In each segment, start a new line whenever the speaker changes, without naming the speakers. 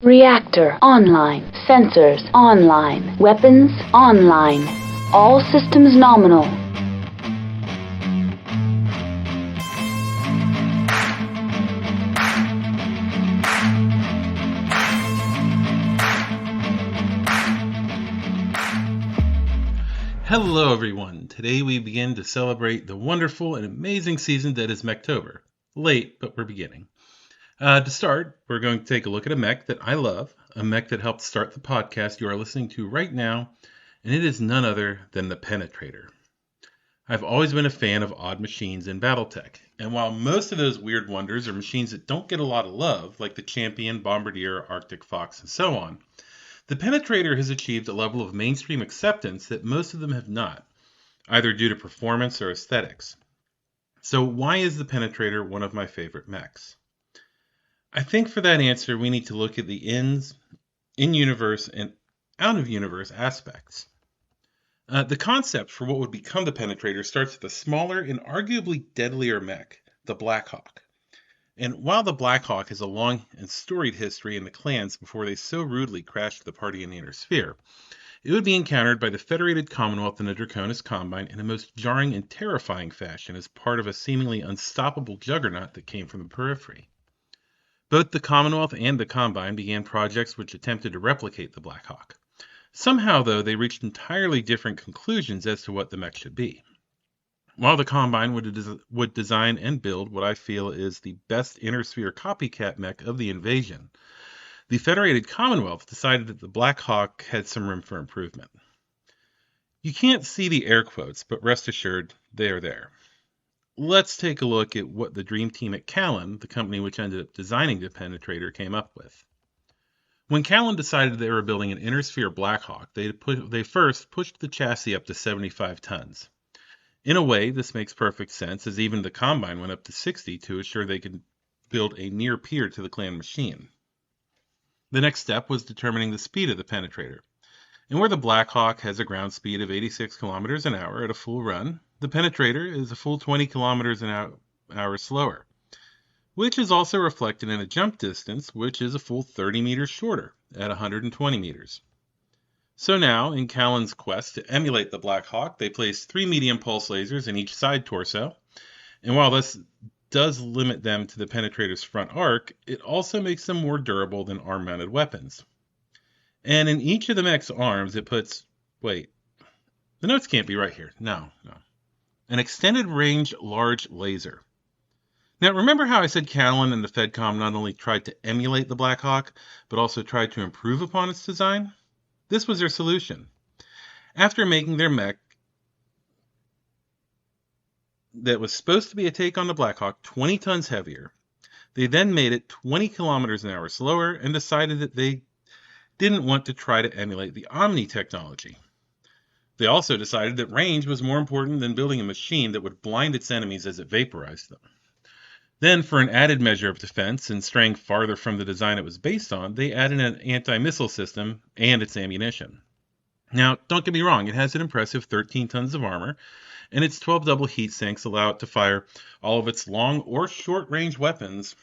Reactor online. Sensors online. Weapons online. All systems nominal.
Hello everyone, today we begin to celebrate the wonderful and amazing season that is Mektober. Late, but we're beginning. To start, we're going to take a look at a mech that I love, a mech that helped start the podcast you are listening to right now, and it is none other than the Penetrator. I've always been a fan of odd machines in Battletech, and while most of those weird wonders are machines that don't get a lot of love, like the Champion, Bombardier, Arctic Fox, and so on, the Penetrator has achieved a level of mainstream acceptance that most of them have not, either due to performance or aesthetics. So why is the Penetrator one of my favorite mechs? I think for that answer we need to look at the in-universe and out-of-universe aspects. The concept for what would become the Penetrator starts with a smaller and arguably deadlier mech, the Blackhawk. And while the Blackhawk has a long and storied history in the clans before they so rudely crashed the party in the Inner Sphere, it would be encountered by the Federated Commonwealth and the Draconis Combine in a most jarring and terrifying fashion as part of a seemingly unstoppable juggernaut that came from the periphery. Both the Commonwealth and the Combine began projects which attempted to replicate the Blackhawk. Somehow, though, they reached entirely different conclusions as to what the mech should be. While the Combine would design and build what I feel is the best Inner Sphere copycat mech of the invasion, the Federated Commonwealth decided that the Blackhawk had some room for improvement. You can't see the air quotes, but rest assured, they are there. Let's take a look at what the dream team at Callan, the company which ended up designing the Penetrator, came up with. When Callan decided they were building an Inner Sphere Blackhawk, they first pushed the chassis up to 75 tons. In a way, this makes perfect sense, as even the Combine went up to 60 to assure they could build a near peer to the clan machine. The next step was determining the speed of the Penetrator. And where the Blackhawk has a ground speed of 86 kilometers an hour at a full run, the Penetrator is a full 20 kilometers an hour slower, which is also reflected in a jump distance, which is a full 30 meters shorter at 120 meters. So now, in Callan's quest to emulate the Blackhawk, they placed 3 medium pulse lasers in each side torso, and while this does limit them to the Penetrator's front arc, it also makes them more durable than arm-mounted weapons. And in each of the mech's arms, it puts... Wait, the notes can't be right here. No. An extended range large laser. Now, remember how I said Callan and the FedCom not only tried to emulate the Blackhawk, but also tried to improve upon its design? This was their solution. After making their mech that was supposed to be a take on the Blackhawk 20 tons heavier, they then made it 20 kilometers an hour slower and decided that they didn't want to try to emulate the Omni technology. They also decided that range was more important than building a machine that would blind its enemies as it vaporized them. Then, for an added measure of defense and straying farther from the design it was based on, they added an anti-missile system and its ammunition. Now, don't get me wrong, it has an impressive 13 tons of armor, and its 12 double heat sinks allow it to fire all of its long or short-range weapons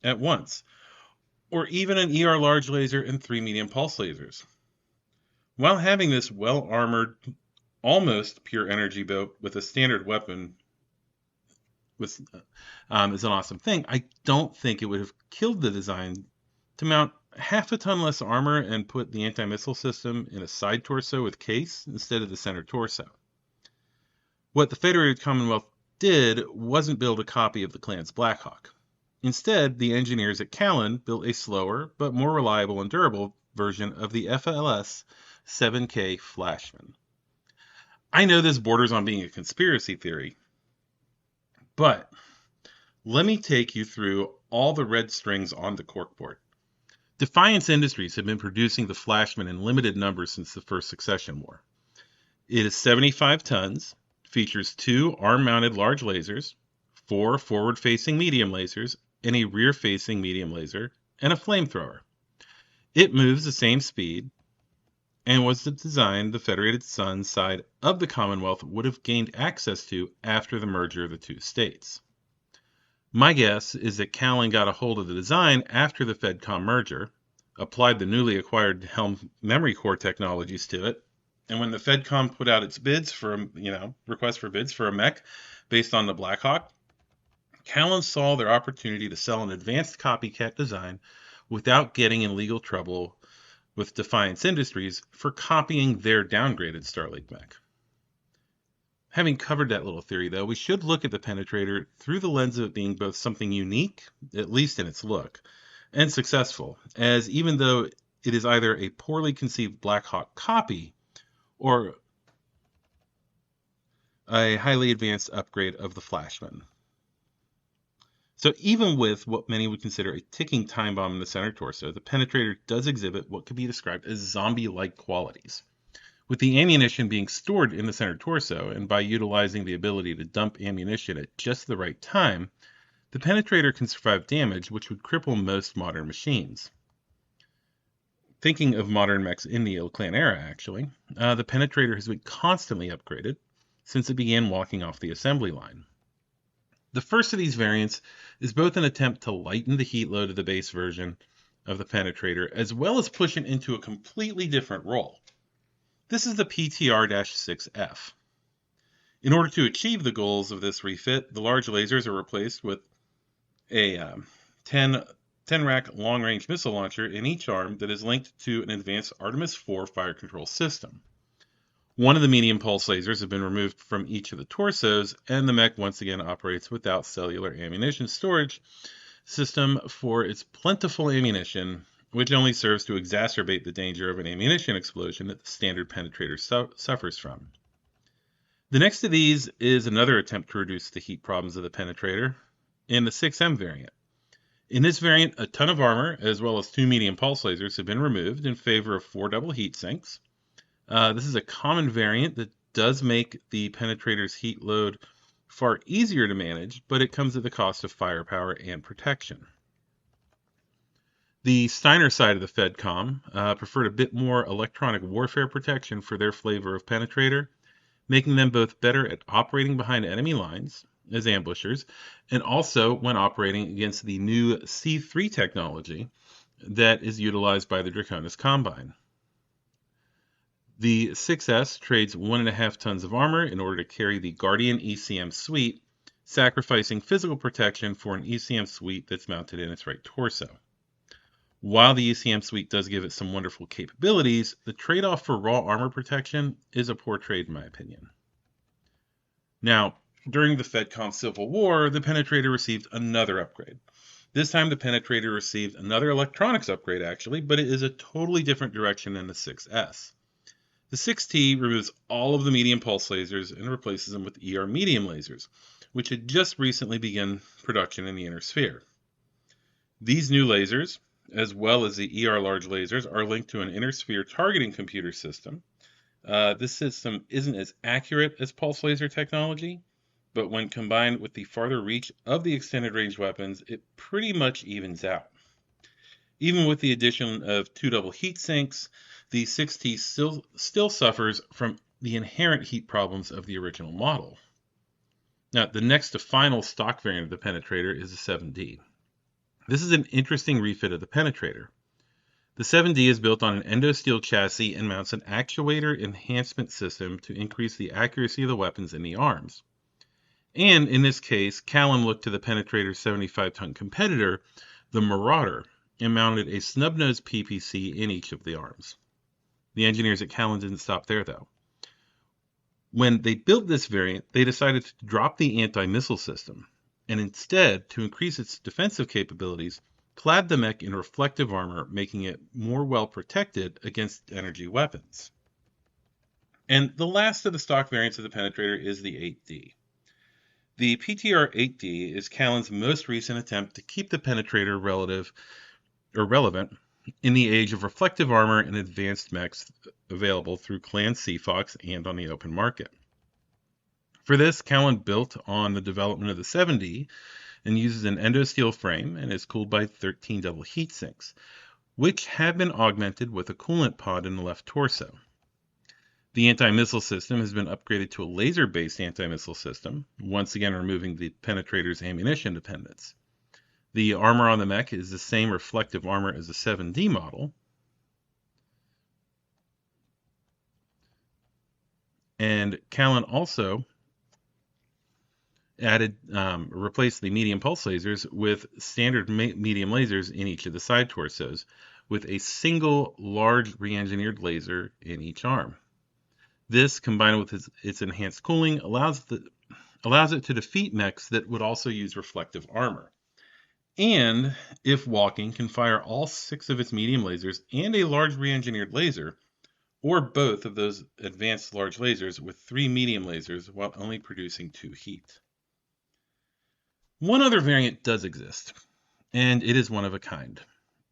at once, or even an ER large laser and 3 medium pulse lasers. While having this well-armored, almost pure energy boat with a standard weapon is an awesome thing, I don't think it would have killed the design to mount half a ton less armor and put the anti-missile system in a side torso with case instead of the center torso. What the Federated Commonwealth did wasn't build a copy of the clan's Blackhawk. Instead, the engineers at Callan built a slower but more reliable and durable version of the FLS 7K Flashman. I know this borders on being a conspiracy theory, but let me take you through all the red strings on the corkboard. Defiance Industries have been producing the Flashman in limited numbers since the First Succession War. It is 75 tons, features 2 arm-mounted large lasers, 4 forward-facing medium lasers, and a rear-facing medium laser, and a flamethrower. It moves the same speed, and was the design the Federated Sun side of the Commonwealth would have gained access to after the merger of the two states. My guess is that Callan got a hold of the design after the FedCom merger, applied the newly acquired Helm memory core technologies to it. And when the FedCom put out its bids for, request for bids for a mech based on the Blackhawk, Callan saw their opportunity to sell an advanced copycat design without getting in legal trouble with Defiance Industries for copying their downgraded Starlink mech. Having covered that little theory, though, we should look at the Penetrator through the lens of it being both something unique, at least in its look, and successful, as even though it is either a poorly conceived Blackhawk copy or a highly advanced upgrade of the Flashman. So even with what many would consider a ticking time bomb in the center torso, the Penetrator does exhibit what could be described as zombie-like qualities. With the ammunition being stored in the center torso, and by utilizing the ability to dump ammunition at just the right time, the Penetrator can survive damage which would cripple most modern machines. Thinking of modern mechs in the Ill-Clan era, actually, the Penetrator has been constantly upgraded since it began walking off the assembly line. The first of these variants is both an attempt to lighten the heat load of the base version of the Penetrator, as well as push it into a completely different role. This is the PTR-6F. In order to achieve the goals of this refit, the large lasers are replaced with a 10-rack long-range missile launcher in each arm that is linked to an advanced Artemis IV fire control system. One of the medium pulse lasers have been removed from each of the torsos, and the mech once again operates without cellular ammunition storage system for its plentiful ammunition, which only serves to exacerbate the danger of an ammunition explosion that the standard Penetrator suffers from. The next of these is another attempt to reduce the heat problems of the Penetrator in the 6M variant. In this variant, a ton of armor, as well as 2 medium pulse lasers, have been removed in favor of 4 double heat sinks. This is a common variant that does make the Penetrator's heat load far easier to manage, but it comes at the cost of firepower and protection. The Steiner side of the FedCom preferred a bit more electronic warfare protection for their flavor of Penetrator, making them both better at operating behind enemy lines as ambushers, and also when operating against the new C3 technology that is utilized by the Draconis Combine. The 6S trades 1.5 tons of armor in order to carry the Guardian ECM suite, sacrificing physical protection for an ECM suite that's mounted in its right torso. While the ECM suite does give it some wonderful capabilities, the trade-off for raw armor protection is a poor trade in my opinion. Now, during the FedCom Civil War, the Penetrator received another upgrade. This time the Penetrator received another electronics upgrade actually, but it is a totally different direction than the 6S. The 6T removes all of the medium pulse lasers and replaces them with ER medium lasers, which had just recently begun production in the inner sphere. These new lasers, as well as the ER large lasers, are linked to an inner sphere targeting computer system. This system isn't as accurate as pulse laser technology, but when combined with the farther reach of the extended range weapons, it pretty much evens out. Even with the addition of 2 double heat sinks, the 6T still suffers from the inherent heat problems of the original model. Now, the next to final stock variant of the Penetrator is the 7D. This is an interesting refit of the Penetrator. The 7D is built on an endosteel chassis and mounts an actuator enhancement system to increase the accuracy of the weapons in the arms. And in this case, Callan looked to the Penetrator's 75-ton competitor, the Marauder, and mounted a snub-nosed PPC in each of the arms. The engineers at Callan didn't stop there, though. When they built this variant, they decided to drop the anti-missile system, and instead, to increase its defensive capabilities, clad the mech in reflective armor, making it more well-protected against energy weapons. And the last of the stock variants of the Penetrator is the 8D. The PTR-8D is Callan's most recent attempt to keep the Penetrator relevant in the age of reflective armor and advanced mechs available through Clan Seafox and on the open market. For this, Callan built on the development of the 7D and uses an endosteel frame and is cooled by 13 double heat sinks, which have been augmented with a coolant pod in the left torso. The anti-missile system has been upgraded to a laser-based anti-missile system, once again removing the Penetrator's ammunition dependence. The armor on the Mech is the same reflective armor as the 7D model. And Callan also replaced the medium pulse lasers with standard medium lasers in each of the side torsos, with a single large re-engineered laser in each arm. This, combined with its enhanced cooling, allows it to defeat mechs that would also use reflective armor. And, if walking, can fire all 6 of its medium lasers and a large re-engineered laser, or both of those advanced large lasers with 3 medium lasers while only producing 2 heat. One other variant does exist, and it is one of a kind.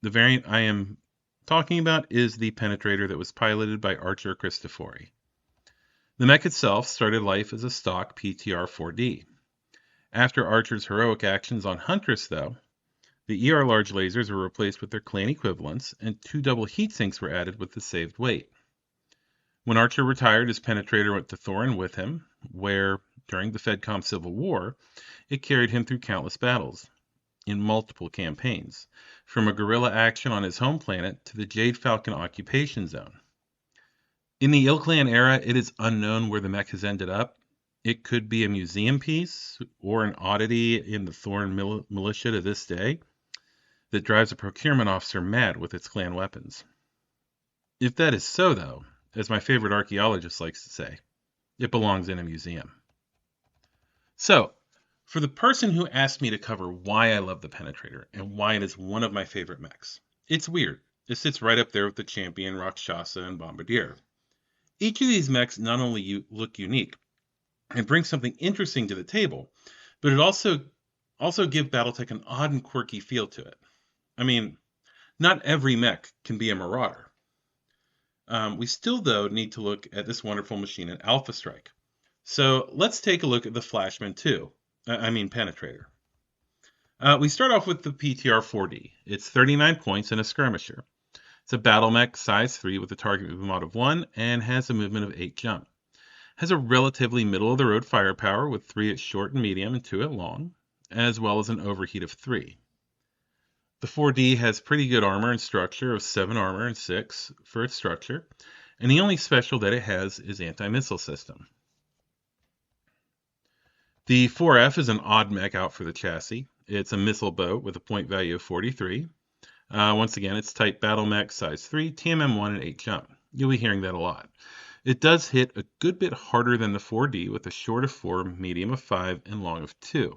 The variant I am talking about is the Penetrator that was piloted by Archer Cristofori. The Mech itself started life as a stock PTR-4D. After Archer's heroic actions on Huntress, though, the ER large lasers were replaced with their clan equivalents, and 2 double heat sinks were added with the saved weight. When Archer retired, his Penetrator went to Thorin with him, where, during the FedCom Civil War, it carried him through countless battles, in multiple campaigns, from a guerrilla action on his home planet to the Jade Falcon occupation zone. In the Ilclan era, it is unknown where the Mech has ended up. It could be a museum piece, or an oddity in the Thorin militia to this day, that drives a procurement officer mad with its clan weapons. If that is so, though, as my favorite archaeologist likes to say, it belongs in a museum. So, for the person who asked me to cover why I love the Penetrator and why it is one of my favorite mechs, it's weird. It sits right up there with the Champion, Rakshasa, and Bombardier. Each of these mechs not only look unique and bring something interesting to the table, but it also give Battletech an odd and quirky feel to it. I mean, not every mech can be a Marauder. We still, though, need to look at this wonderful machine in Alpha Strike. So let's take a look at the Flashman Penetrator. We start off with the PTR-4D. It's 39 points and a skirmisher. It's a battle mech size 3 with a target movement of 1 and has a movement of 8 jump. Has a relatively middle-of-the-road firepower with 3 at short and medium and 2 at long, as well as an overheat of 3. The 4D has pretty good armor and structure of 7 armor and 6 for its structure, and the only special that it has is anti-missile system. The 4F is an odd mech out for the chassis. It's a missile boat with a point value of 43. Once again, it's type battle mech, size 3, TMM1, and 8 jump. You'll be hearing that a lot. It does hit a good bit harder than the 4D with a short of 4, medium of 5, and long of 2.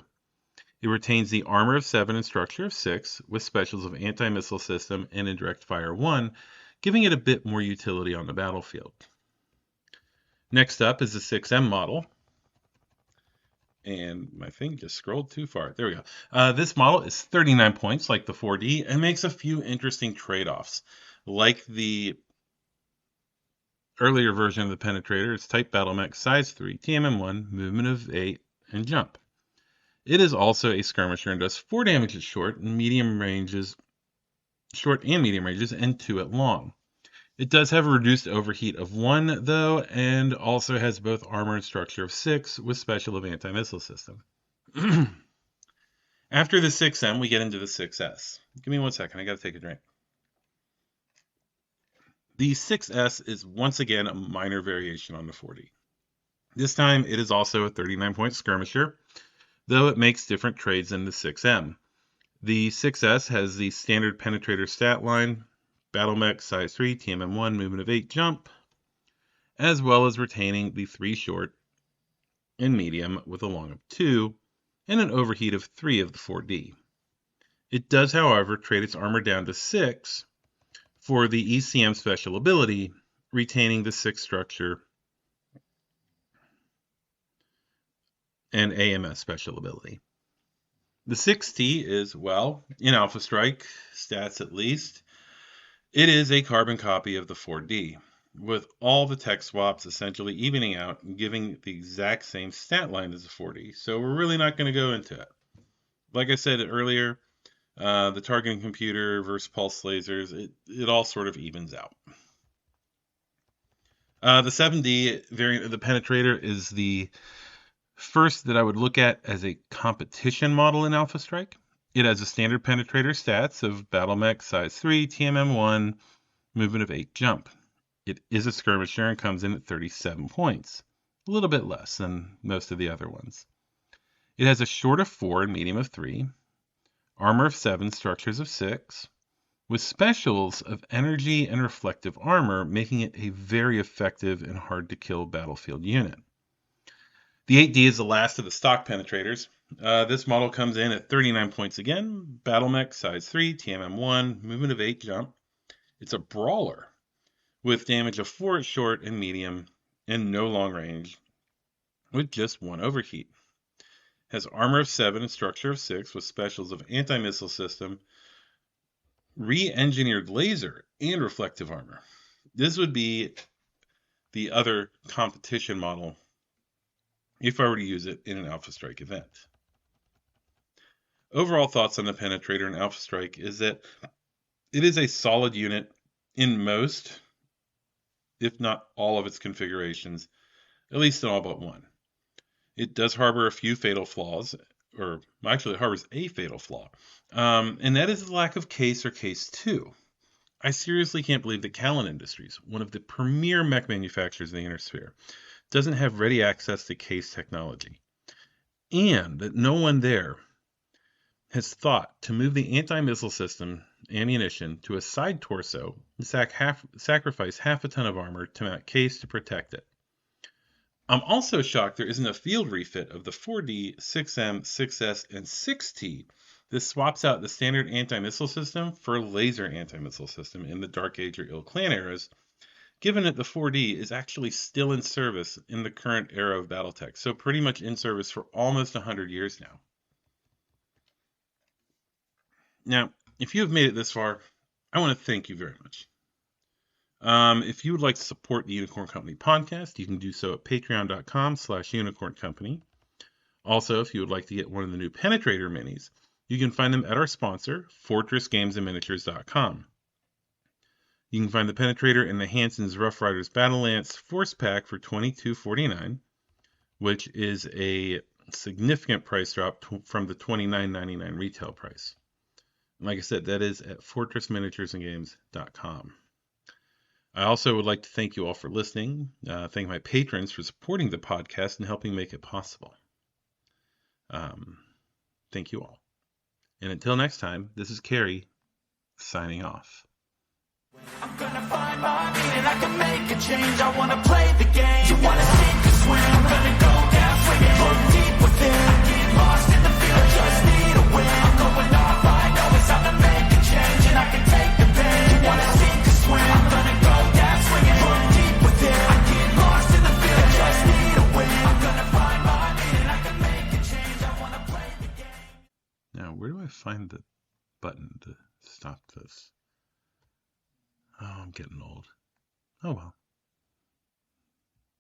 It retains the armor of 7 and structure of 6, with specials of anti-missile system and indirect fire 1, giving it a bit more utility on the battlefield. Next up is the 6M model. And my thing just scrolled too far. There we go. This model is 39 points like the 4D and makes a few interesting trade-offs. Like the earlier version of the Penetrator, it's type battle mech, size 3, TMM1, movement of 8, and jump. It is also a skirmisher and does 4 damage at short and medium ranges, and 2 at long. It does have a reduced overheat of 1, though, and also has both armor and structure of 6 with special of anti-missile system. After the 6M, we get into the 6S. Give me 1 second, I gotta take a drink. The 6S is once again a minor variation on the 4D. This time, it is also a 39-point skirmisher, though it makes different trades than the 6M. The 6S has the standard Penetrator stat line, battle mech, size 3, TMM1, movement of 8, jump, as well as retaining the 3 short and medium with a long of 2 and an overheat of 3 of the 4D. It does, however, trade its armor down to 6 for the ECM special ability, retaining the 6 structure and AMS special ability. The 6T is, well, in Alpha Strike, stats at least, it is a carbon copy of the 4D, with all the tech swaps essentially evening out and giving the exact same stat line as the 4D, so we're really not going to go into it. Like I said earlier, the targeting computer versus pulse lasers, it all sort of evens out. The 7D variant of the Penetrator is the first that I would look at as a competition model in Alpha Strike. It has a standard Penetrator stats of Battle Mech size 3, TMM 1, movement of 8, jump. It is a skirmisher and comes in at 37 points, a little bit less than most of the other ones. It has a short of 4 and medium of 3, armor of 7, structures of 6, with specials of energy and reflective armor, making it a very effective and hard to kill battlefield unit. The 8D is the last of the stock penetrators. This model comes in at 39 points again, Battle Mech size 3, TMM 1, movement of 8, jump. It's a brawler with damage of 4 at short and medium and no long range with just 1 overheat. Has armor of 7 and structure of 6 with specials of anti-missile system, re-engineered laser, and reflective armor. This would be the other competition model if I were to use it in an Alpha Strike event. Overall thoughts on the Penetrator and Alpha Strike is that it is a solid unit in most, if not all of its configurations, at least in all but one. It does harbor a few fatal flaws, or actually it harbors a fatal flaw, and that is the lack of case or case 2. I seriously can't believe that Callan Industries, one of the premier mech manufacturers in the Inner Sphere, doesn't have ready access to case technology, and that no one there has thought to move the anti-missile system ammunition to a side torso and sacrifice half a ton of armor to mount case to protect it. I'm also shocked there isn't a field refit of the 4D, 6M, 6S, and 6T. This swaps out the standard anti-missile system for a laser anti-missile system in the Dark Age or Ill Clan eras, given that the 4D is actually still in service in the current era of Battletech, so pretty much in service for almost 100 years now. Now, if you have made it this far, I want to thank you very much. If you would like to support the Unicorn Company podcast, you can do so at patreon.com/unicorncompany. Also, if you would like to get one of the new Penetrator minis, you can find them at our sponsor, fortressgamesandminiatures.com. You can find the Penetrator in the Hanson's Rough Riders Battle Lance Force Pack for $22.49, which is a significant price drop from the $29.99 retail price. Like I said, that is at fortressminiaturesandgames.com. I also would like to thank you all for listening. Thank my patrons for supporting the podcast and helping make it possible. Thank you all. And until next time, this is Carrie signing off.
I'm gonna find my meaning, I can make a change, I wanna play the game. You wanna sink or swim, I'm gonna go down swinging. Look deep within, get lost in the field, just need a win. I'm going off, I know it's time to make a change, and I can take the pain. You wanna sink or swim, I'm gonna go down swinging. Look deep within, get lost in the field, just need a win. I'm gonna find my meaning, I can make a change, I wanna play the game.
Now, where do I find the button to stop this? Oh, I'm getting old. Oh well.